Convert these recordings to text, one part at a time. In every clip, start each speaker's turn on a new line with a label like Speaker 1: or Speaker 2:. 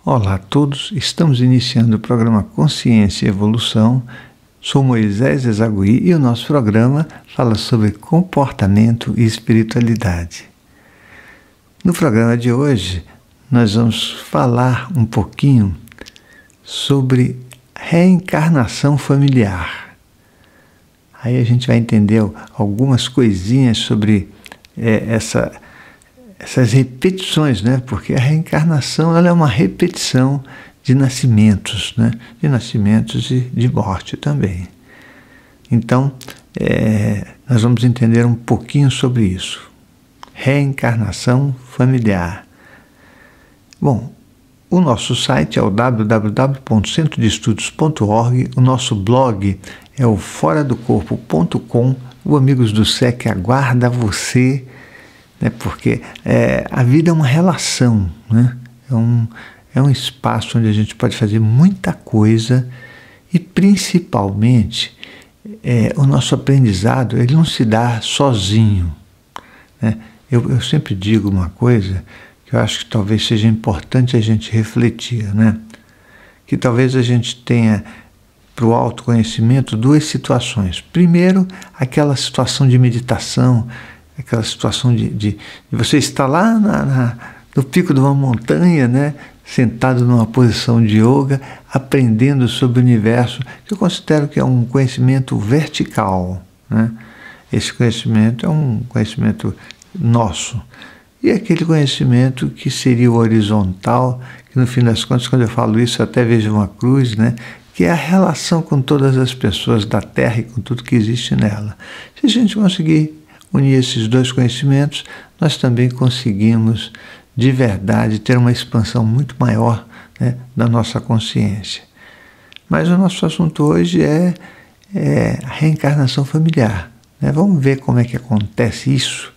Speaker 1: Olá a todos, estamos iniciando o programa Consciência e Evolução. Sou Moisés Ezagui e o nosso programa fala sobre comportamento e espiritualidade. No programa de hoje, nós vamos falar um pouquinho sobre reencarnação familiar. Aí a gente vai entender algumas coisinhas sobre essas repetições, né? Porque a reencarnação ela é uma repetição de nascimentos, né? De nascimentos e de morte também. Então, nós vamos entender um pouquinho sobre isso. Reencarnação familiar. Bom, o nosso site é o www.centrodeestudos.org, o nosso blog é o foradocorpo.com, o Amigos do SEC aguarda você, né, porque a vida é uma relação, né? É um espaço onde a gente pode fazer muita coisa e principalmente o nosso aprendizado ele não se dá sozinho, né? Eu sempre digo uma coisa que eu acho que talvez seja importante a gente refletir, né? Que talvez a gente tenha para o autoconhecimento duas situações. Primeiro, aquela situação de meditação, aquela situação de você estar lá no pico de uma montanha, né? Sentado numa posição de yoga, aprendendo sobre o universo, que eu considero que é um conhecimento vertical, né? Esse conhecimento é um conhecimento nosso. E aquele conhecimento que seria o horizontal, que no fim das contas, quando eu falo isso, eu até vejo uma cruz, né? Que é a relação com todas as pessoas da Terra e com tudo que existe nela. Se a gente conseguir unir esses dois conhecimentos, nós também conseguimos, de verdade, ter uma expansão muito maior, né, da nossa consciência. Mas o nosso assunto hoje é a reencarnação familiar, né? Vamos ver como é que acontece isso.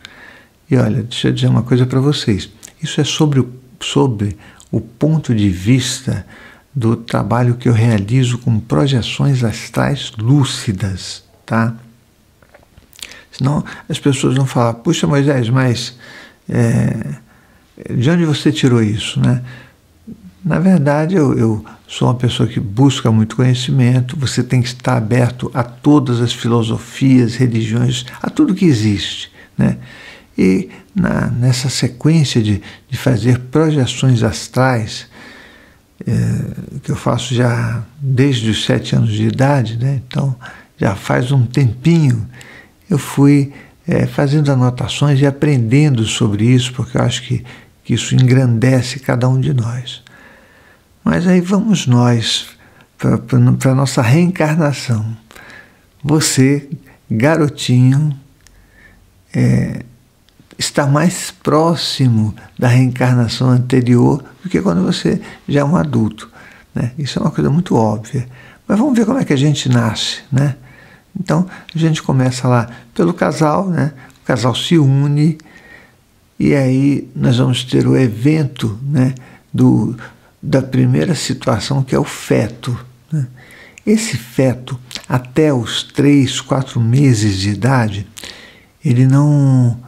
Speaker 1: E olha, deixa eu dizer uma coisa para vocês. Isso é sobre o ponto de vista do trabalho que eu realizo com projeções astrais lúcidas, tá? Senão as pessoas vão falar, puxa Moisés, mas de onde você tirou isso, né? Na verdade, eu sou uma pessoa que busca muito conhecimento, você tem que estar aberto a todas as filosofias, religiões, a tudo que existe, né? E nessa sequência de fazer projeções astrais, que eu faço já desde os 7 anos de idade, né? Então já faz um tempinho, eu fui fazendo anotações e aprendendo sobre isso, porque eu acho que isso engrandece cada um de nós. Mas aí vamos nós para a nossa reencarnação. Você, garotinho, está mais próximo da reencarnação anterior do que quando você já é um adulto, né? Isso é uma coisa muito óbvia. Mas vamos ver como é que a gente nasce, né? Então, a gente começa lá pelo casal, né? O casal se une e aí nós vamos ter o evento, né? Da primeira situação, que é o feto, né? Esse feto, até os 3, 4 meses de idade, ele não...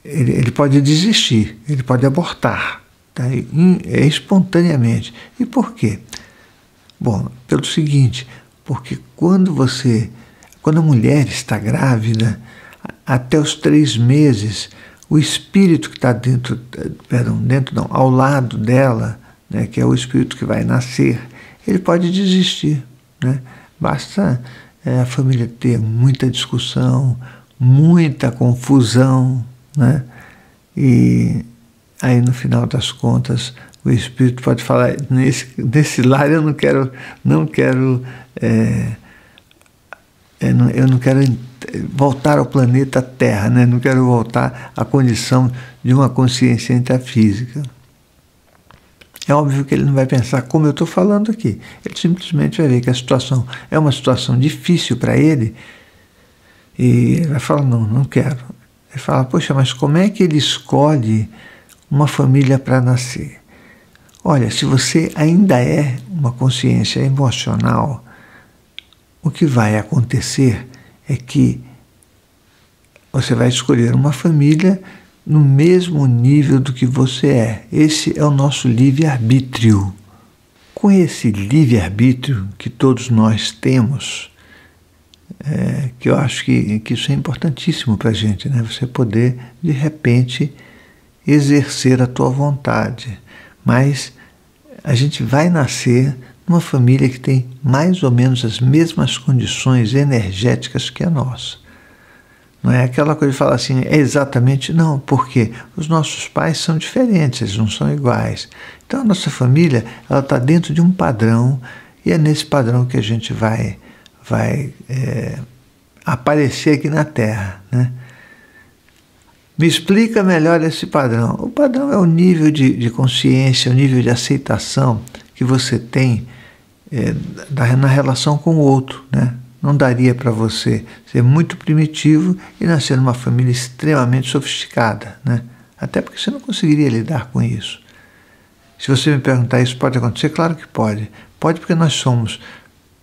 Speaker 1: ele pode desistir, ele pode abortar, tá? Espontaneamente. E por quê? Bom, pelo seguinte, porque quando a mulher está grávida, até os 3 meses, o espírito que está ao lado dela, né, que é o espírito que vai nascer, ele pode desistir, né? Basta a família ter muita discussão, muita confusão, né? E aí no final das contas o espírito pode falar, nesse lar eu não quero voltar ao planeta Terra, né? Não quero voltar à condição de uma consciência intrafísica. É óbvio que ele não vai pensar como eu estou falando aqui. Ele simplesmente vai ver que a situação é uma situação difícil para ele e vai falar, não quero. Ele fala, poxa, mas como é que ele escolhe uma família para nascer? Olha, se você ainda é uma consciência emocional, o que vai acontecer é que você vai escolher uma família no mesmo nível do que você é. Esse é o nosso livre-arbítrio. Com esse livre-arbítrio que todos nós temos, que eu acho que isso é importantíssimo para a gente, né? Você poder, de repente, exercer a tua vontade. Mas a gente vai nascer numa família que tem mais ou menos as mesmas condições energéticas que a nossa. Não é aquela coisa de falar assim, é exatamente, não, porque os nossos pais são diferentes, eles não são iguais. Então a nossa família, ela está dentro de um padrão, e é nesse padrão que a gente vai aparecer aqui na Terra, né? Me explica melhor esse padrão. O padrão é o nível de consciência, o nível de aceitação que você tem na relação com o outro, né? Não daria para você ser muito primitivo e nascer numa família extremamente sofisticada, né? Até porque você não conseguiria lidar com isso. Se você me perguntar, isso pode acontecer? Claro que pode. Pode, porque nós somos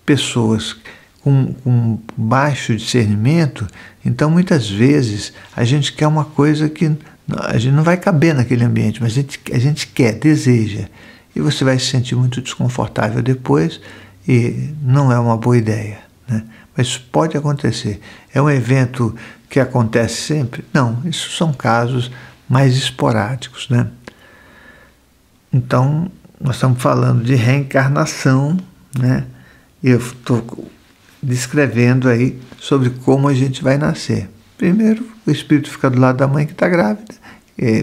Speaker 1: pessoas com baixo discernimento, então muitas vezes a gente quer uma coisa que a gente não vai caber naquele ambiente, mas a gente quer, deseja, e você vai se sentir muito desconfortável depois e não é uma boa ideia, né? Mas isso pode acontecer. É um evento que acontece sempre? Não, isso são casos mais esporádicos, né? Então, nós estamos falando de reencarnação, né? Eu estou descrevendo aí sobre como a gente vai nascer. Primeiro, o espírito fica do lado da mãe que está grávida,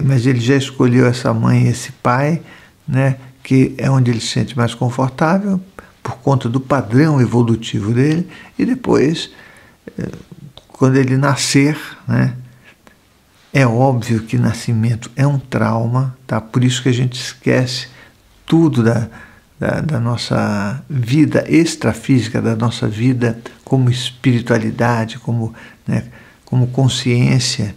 Speaker 1: mas ele já escolheu essa mãe e esse pai, né, que é onde ele se sente mais confortável, por conta do padrão evolutivo dele, e depois, quando ele nascer, né, é óbvio que nascimento é um trauma, tá? Por isso que a gente esquece tudo da nossa vida extrafísica, da nossa vida como espiritualidade, como consciência.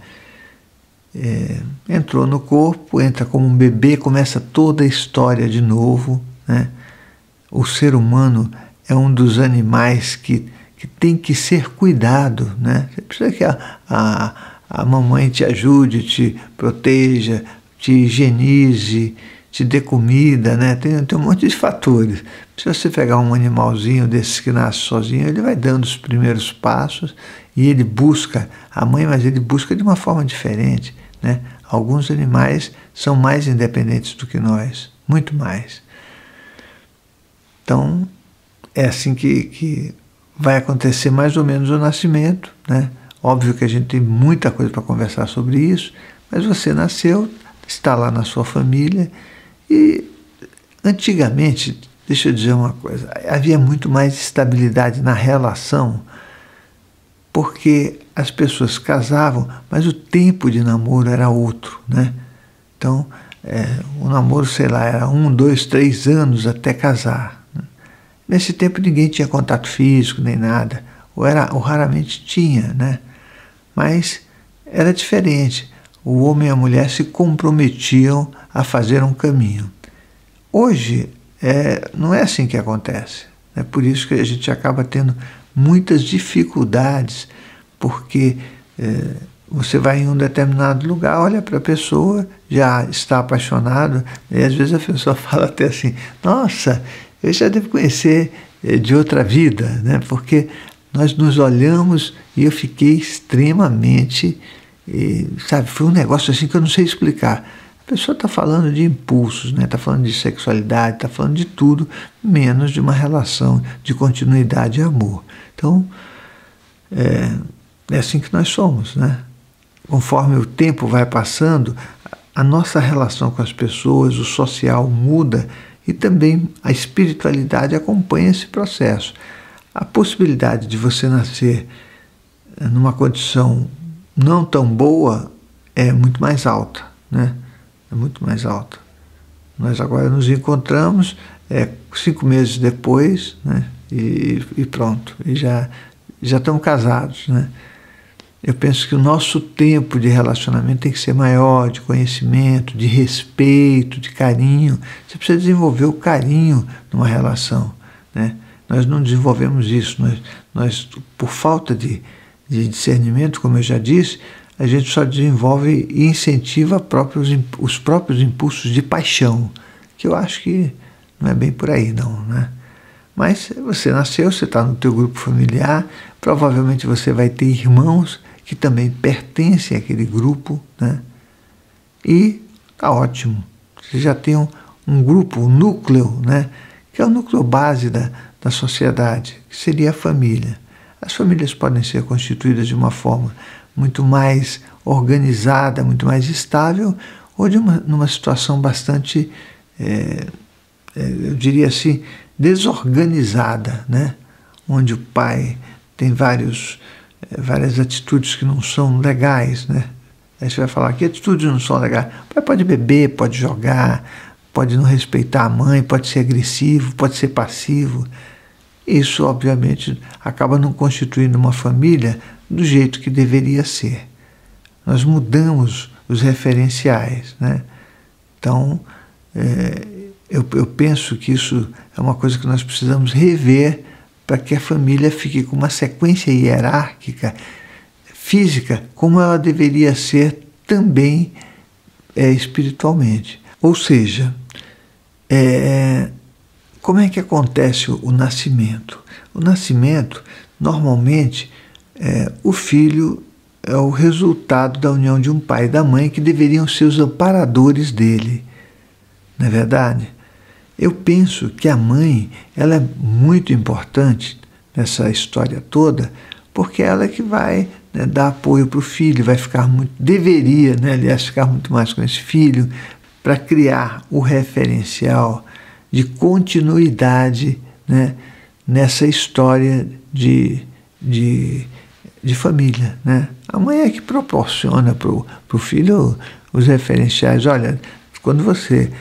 Speaker 1: Entrou no corpo, entra como um bebê, começa toda a história de novo, né? O ser humano é um dos animais que tem que ser cuidado, né? Você precisa que a mamãe te ajude, te proteja, te higienize, te dê comida, né? Tem um monte de fatores. Se você pegar um animalzinho desses que nasce sozinho, ele vai dando os primeiros passos e ele busca a mãe, mas ele busca de uma forma diferente, né? Alguns animais são mais independentes do que nós, muito mais. Então, é assim que vai acontecer mais ou menos o nascimento, né? Óbvio que a gente tem muita coisa para conversar sobre isso, mas você nasceu, está lá na sua família. E antigamente, deixa eu dizer uma coisa, havia muito mais estabilidade na relação, porque as pessoas casavam, mas o tempo de namoro era outro, né? Então, o namoro, sei lá, era 1, 2, 3 anos até casar. Nesse tempo ninguém tinha contato físico nem nada, ou raramente tinha, né? Mas era diferente. O homem e a mulher se comprometiam a fazer um caminho. Hoje, não é assim que acontece. É por isso que a gente acaba tendo muitas dificuldades, porque você vai em um determinado lugar, olha para a pessoa, já está apaixonado, e às vezes a pessoa fala até assim, nossa, eu já devo conhecer de outra vida, né? Porque nós nos olhamos e eu fiquei extremamente... sabe, foi um negócio assim que eu não sei explicar. A pessoa está falando de impulsos, né? Está falando de sexualidade, está falando de tudo, menos de uma relação de continuidade e amor. Então, é assim que nós somos, né? Conforme o tempo vai passando, a nossa relação com as pessoas, o social muda e também a espiritualidade acompanha esse processo. A possibilidade de você nascer numa condição não tão boa é muito mais alta, né? É muito mais alta. Nós agora nos encontramos 5 meses depois, né? E pronto, e já estamos casados, né? Eu penso que o nosso tempo de relacionamento tem que ser maior, de conhecimento, de respeito, de carinho. Você precisa desenvolver o carinho numa relação, né? Nós não desenvolvemos isso. Nós por falta de discernimento, como eu já disse, a gente só desenvolve e incentiva os próprios impulsos de paixão, que eu acho que não é bem por aí não, né? Mas você nasceu, você está no teu grupo familiar, provavelmente você vai ter irmãos que também pertencem àquele grupo, né? E tá ótimo. Você já tem um grupo, um núcleo, né? Que é o núcleo base da sociedade, que seria a família. As famílias podem ser constituídas de uma forma muito mais organizada, muito mais estável, ou numa situação bastante, eu diria assim, desorganizada, né? Onde o pai tem várias atitudes que não são legais, né? Aí você vai falar que atitudes não são legais. O pai pode beber, pode jogar, pode não respeitar a mãe, pode ser agressivo, pode ser passivo. Isso, obviamente, acaba não constituindo uma família do jeito que deveria ser. Nós mudamos os referenciais, né? Então, eu penso que isso é uma coisa que nós precisamos rever para que a família fique com uma sequência hierárquica física como ela deveria ser também espiritualmente. Ou seja, como é que acontece o nascimento? O nascimento, normalmente, o filho é o resultado da união de um pai e da mãe que deveriam ser os amparadores dele. Não é verdade? Eu penso que a mãe ela é muito importante nessa história toda, porque ela é que vai, né, dar apoio para o filho, deveria, né, aliás, ficar muito mais com esse filho, para criar o referencial de continuidade, né, nessa história de família, né? A mãe é que proporciona para o filho os referenciais. Olha, quando você,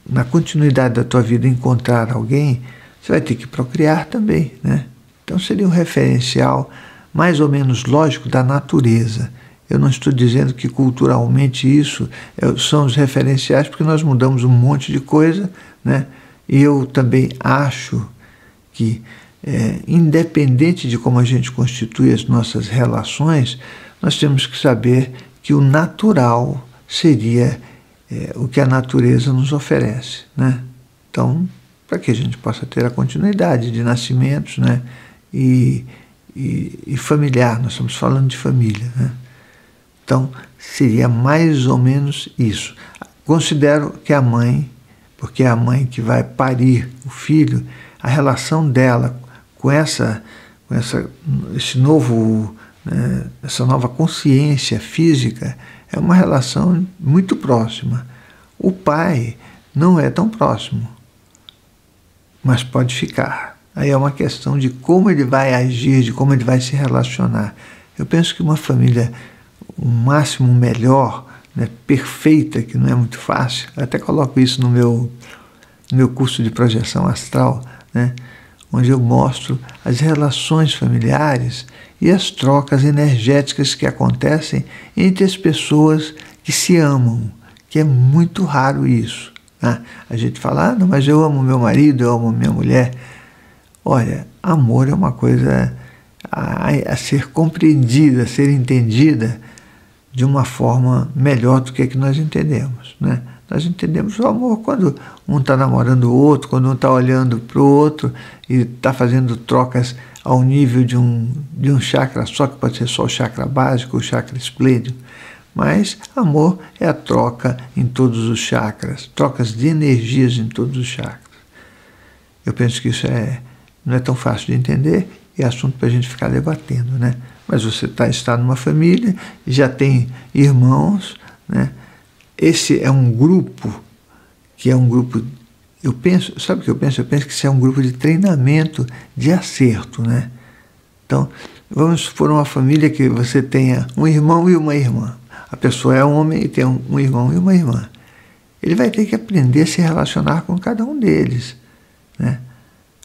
Speaker 1: na continuidade da tua vida, encontrar alguém, você vai ter que procriar também, né? Então seria um referencial mais ou menos lógico da natureza. Eu não estou dizendo que culturalmente isso são os referenciais, porque nós mudamos um monte de coisa, né? E eu também acho que, independente de como a gente constitui as nossas relações, nós temos que saber que o natural seria o que a natureza nos oferece, né? Então, para que a gente possa ter a continuidade de nascimentos, né? E familiar, nós estamos falando de família, né? Então, seria mais ou menos isso. Considero que a mãe, porque é a mãe que vai parir o filho, a relação dela com essa nova consciência física é uma relação muito próxima. O pai não é tão próximo, mas pode ficar. Aí é uma questão de como ele vai agir, de como ele vai se relacionar. Eu penso que uma família, o máximo melhor, né, perfeita, que não é muito fácil, eu até coloco isso no meu curso de projeção astral, né, onde eu mostro as relações familiares e as trocas energéticas que acontecem entre as pessoas que se amam, que é muito raro isso, né? A gente fala, não, mas eu amo meu marido, eu amo minha mulher. Olha, amor é uma coisa a ser compreendida, a ser entendida de uma forma melhor do que nós entendemos, né? Nós entendemos o amor quando um está namorando o outro, quando um está olhando para o outro e está fazendo trocas ao nível de um chakra só, que pode ser só o chakra básico, o chakra esplêndido. Mas amor é a troca em todos os chakras, trocas de energias em todos os chakras. Eu penso que isso não é tão fácil de entender, é assunto para a gente ficar debatendo, né? Mas você está numa família, já tem irmãos, né? Esse é um grupo, que é um grupo, eu penso, sabe o que eu penso? Eu penso que isso é um grupo de treinamento de acerto, né? Então, vamos supor uma família que você tenha um irmão e uma irmã. A pessoa é homem e tem um irmão e uma irmã. Ele vai ter que aprender a se relacionar com cada um deles, né?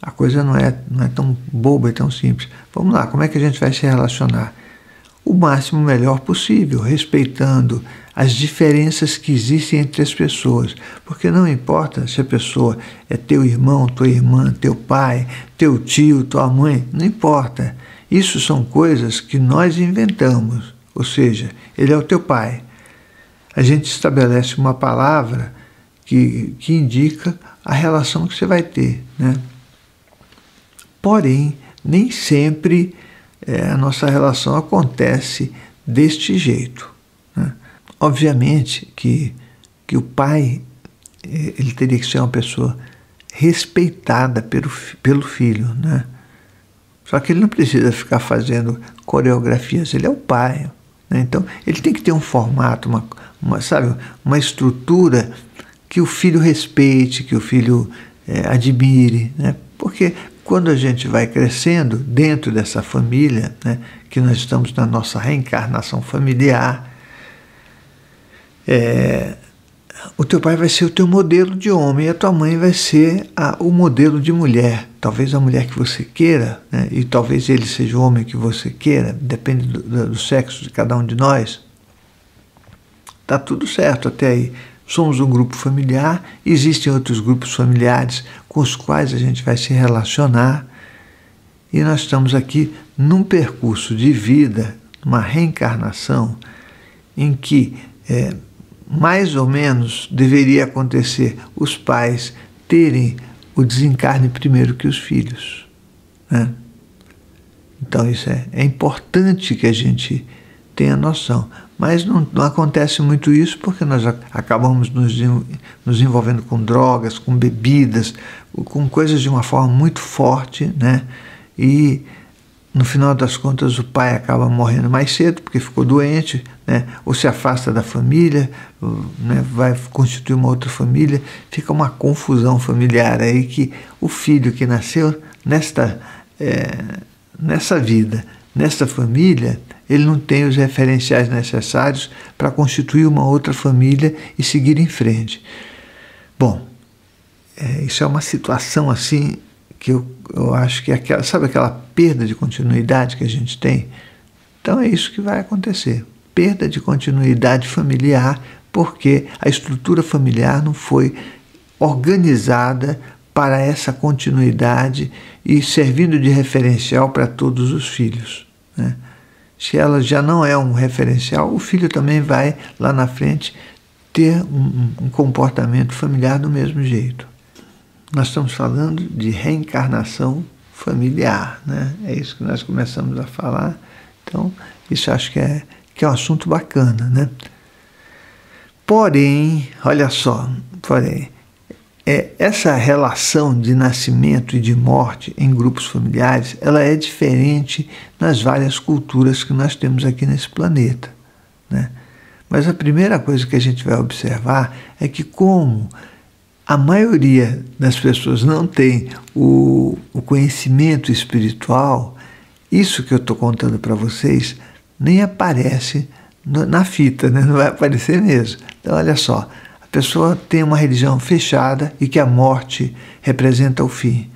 Speaker 1: A coisa não é tão boba e tão simples. Vamos lá, como é que a gente vai se relacionar? O máximo melhor possível, respeitando as diferenças que existem entre as pessoas. Porque não importa se a pessoa é teu irmão, tua irmã, teu pai, teu tio, tua mãe, não importa. Isso são coisas que nós inventamos, ou seja, ele é o teu pai. A gente estabelece uma palavra que indica a relação que você vai ter, né? Porém, nem sempre a nossa relação acontece deste jeito, né? Obviamente que o pai ele teria que ser uma pessoa respeitada pelo filho, né? Só que ele não precisa ficar fazendo coreografias, ele é o pai, né? Então ele tem que ter um formato, uma estrutura que o filho respeite, que o filho admire, né? Porque quando a gente vai crescendo dentro dessa família, né, que nós estamos na nossa reencarnação familiar, o teu pai vai ser o teu modelo de homem e a tua mãe vai ser o modelo de mulher. Talvez a mulher que você queira, né, e talvez ele seja o homem que você queira, depende do sexo de cada um de nós. Tá tudo certo até aí. Somos um grupo familiar, existem outros grupos familiares com os quais a gente vai se relacionar e nós estamos aqui num percurso de vida, uma reencarnação em que mais ou menos deveria acontecer os pais terem o desencarne primeiro que os filhos, né? Então isso é importante que a gente tenha noção. Mas não acontece muito isso porque nós acabamos nos envolvendo com drogas, com bebidas, com coisas de uma forma muito forte, né? E no final das contas o pai acaba morrendo mais cedo porque ficou doente, né? Ou se afasta da família, né? Vai constituir uma outra família, fica uma confusão familiar aí que o filho que nasceu nessa vida, nessa família, ele não tem os referenciais necessários para constituir uma outra família e seguir em frente. Bom, isso é uma situação assim que eu acho que sabe aquela perda de continuidade que a gente tem? Então é isso que vai acontecer. Perda de continuidade familiar, porque a estrutura familiar não foi organizada para essa continuidade e servindo de referencial para todos os filhos, né? Se ela já não é um referencial, o filho também vai, lá na frente, ter um comportamento familiar do mesmo jeito. Nós estamos falando de reencarnação familiar, né? É isso que nós começamos a falar. Então, isso acho que é um assunto bacana, né? Porém, olha só, essa relação de nascimento e de morte em grupos familiares, ela é diferente nas várias culturas que nós temos aqui nesse planeta, né? Mas a primeira coisa que a gente vai observar é que como a maioria das pessoas não tem o conhecimento espiritual, isso que eu estou contando para vocês nem aparece na fita, né? Não vai aparecer mesmo. Então, olha só. A pessoa tem uma religião fechada e que a morte representa o fim.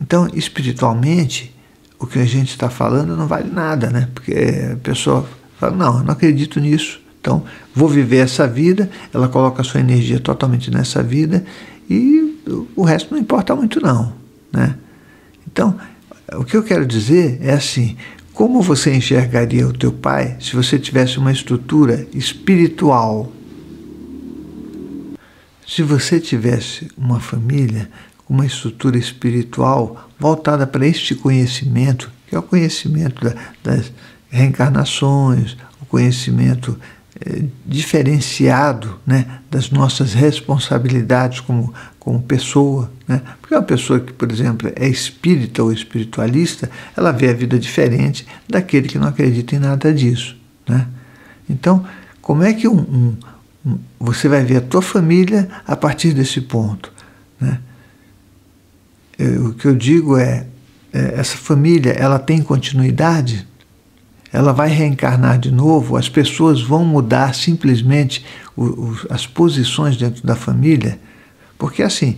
Speaker 1: Então, espiritualmente, o que a gente está falando não vale nada, né? Porque a pessoa fala, não, eu não acredito nisso, então vou viver essa vida, ela coloca a sua energia totalmente nessa vida e o resto não importa muito não, né? Então, o que eu quero dizer é assim, como você enxergaria o teu pai se você tivesse uma estrutura espiritual? Se você tivesse uma família com uma estrutura espiritual voltada para este conhecimento, que é o conhecimento das reencarnações, o conhecimento diferenciado, né, das nossas responsabilidades como pessoa, né? Porque uma pessoa que, por exemplo, é espírita ou espiritualista, ela vê a vida diferente daquele que não acredita em nada disso, né? Então, como é que você vai ver a tua família a partir desse ponto, né? O que eu digo essa família, ela tem continuidade? Ela vai reencarnar de novo? As pessoas vão mudar simplesmente as posições dentro da família? Porque assim,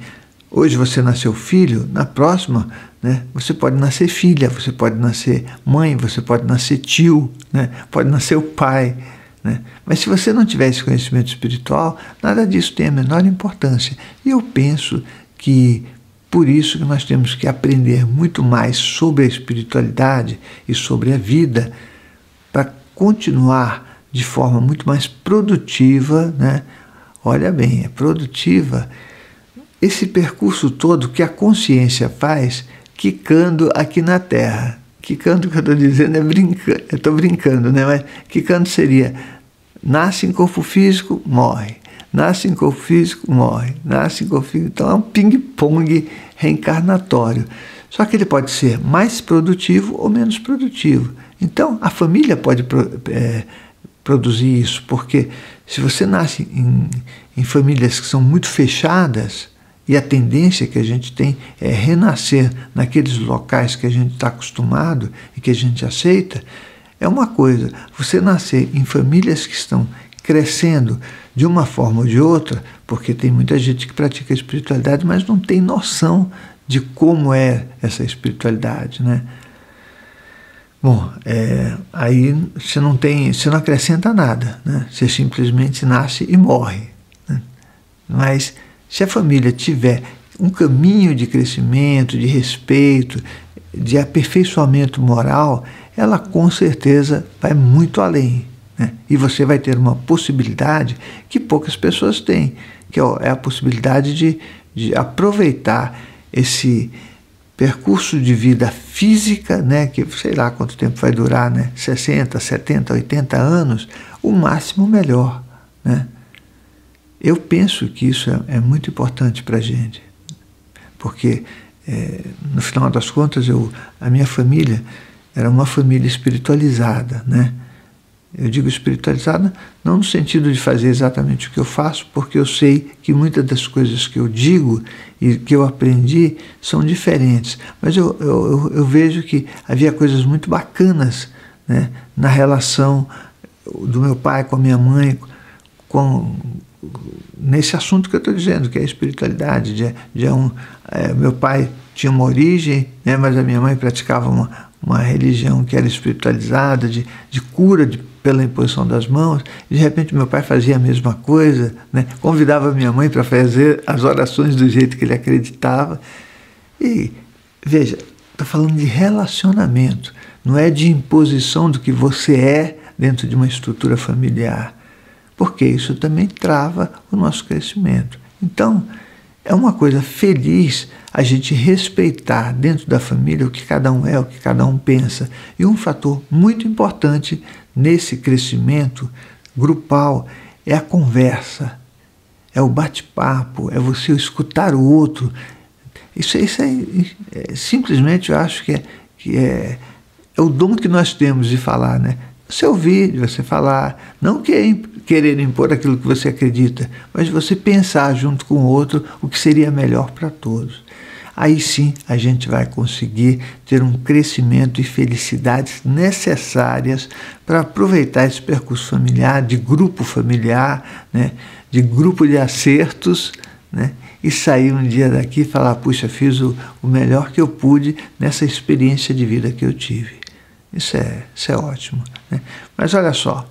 Speaker 1: hoje você nasceu filho, na próxima, né, você pode nascer filha, você pode nascer mãe, você pode nascer tio, né, pode nascer o pai, né? Mas se você não tiver esse conhecimento espiritual, nada disso tem a menor importância. E eu penso que por isso que nós temos que aprender muito mais sobre a espiritualidade e sobre a vida, para continuar de forma muito mais produtiva, né? Olha bem, é produtiva. Esse percurso todo que a consciência faz quicando aqui na Terra. Quicando, que eu estou dizendo, é brincando, eu estou brincando, né? Mas quicando seria, nasce em corpo físico, morre. Nasce em corpo físico, morre. Nasce em corpo físico. Então é um ping-pong reencarnatório. Só que ele pode ser mais produtivo ou menos produtivo. Então a família pode produzir isso, porque se você nasce em famílias que são muito fechadas, e a tendência que a gente tem é renascer naqueles locais que a gente está acostumado e que a gente aceita, é uma coisa. Você nascer em famílias que estão crescendo de uma forma ou de outra, porque tem muita gente que pratica a espiritualidade, mas não tem noção de como é essa espiritualidade, né? Bom, aí você não acrescenta nada, né? Você simplesmente nasce e morre, né? Mas se a família tiver um caminho de crescimento, de respeito, de aperfeiçoamento moral, ela com certeza vai muito além, né? E você vai ter uma possibilidade que poucas pessoas têm, que é a possibilidade de aproveitar esse percurso de vida física, né, que sei lá quanto tempo vai durar, né, 60, 70, 80 anos, o máximo melhor, né? Eu penso que isso é muito importante para a gente, porque no final das contas a minha família era uma família espiritualizada, né? Eu digo espiritualizada não no sentido de fazer exatamente o que eu faço, porque eu sei que muitas das coisas que eu digo e que eu aprendi são diferentes, mas eu vejo que havia coisas muito bacanas, né, na relação do meu pai com a minha mãe, nesse assunto que eu estou dizendo, que é a espiritualidade. Meu pai tinha uma origem, né, mas a minha mãe praticava uma religião que era espiritualizada, de cura pela imposição das mãos. De repente meu pai fazia a mesma coisa, né, convidava a minha mãe para fazer as orações do jeito que ele acreditava. E veja, estou falando de relacionamento, não é de imposição do que você é dentro de uma estrutura familiar, porque isso também trava o nosso crescimento. Então, é uma coisa feliz a gente respeitar dentro da família o que cada um é, o que cada um pensa. E um fator muito importante nesse crescimento grupal é a conversa, é o bate-papo, é você escutar o outro. Isso simplesmente eu acho que é o dom que nós temos de falar, né? Você ouvir, de você falar, não querer impor aquilo que você acredita, mas você pensar junto com o outro o que seria melhor para todos. Aí sim a gente vai conseguir ter um crescimento e felicidades necessárias para aproveitar esse percurso familiar, de grupo familiar, né, de grupo de acertos, né, e sair um dia daqui e falar, puxa, fiz o melhor que eu pude nessa experiência de vida que eu tive. Isso é ótimo, né? Mas olha só,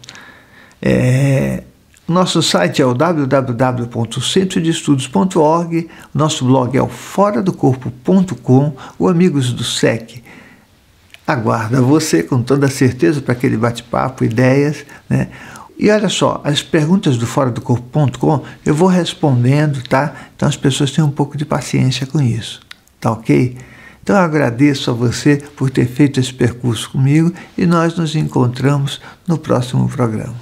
Speaker 1: nosso site é o www.centrodeestudos.org, nosso blog é o foradocorpo.com, o Amigos do SEC aguarda você com toda certeza para aquele bate-papo, ideias, né? E olha só, as perguntas do foradocorpo.com eu vou respondendo, tá? Então as pessoas têm um pouco de paciência com isso, tá ok? Então eu agradeço a você por ter feito esse percurso comigo e nós nos encontramos no próximo programa.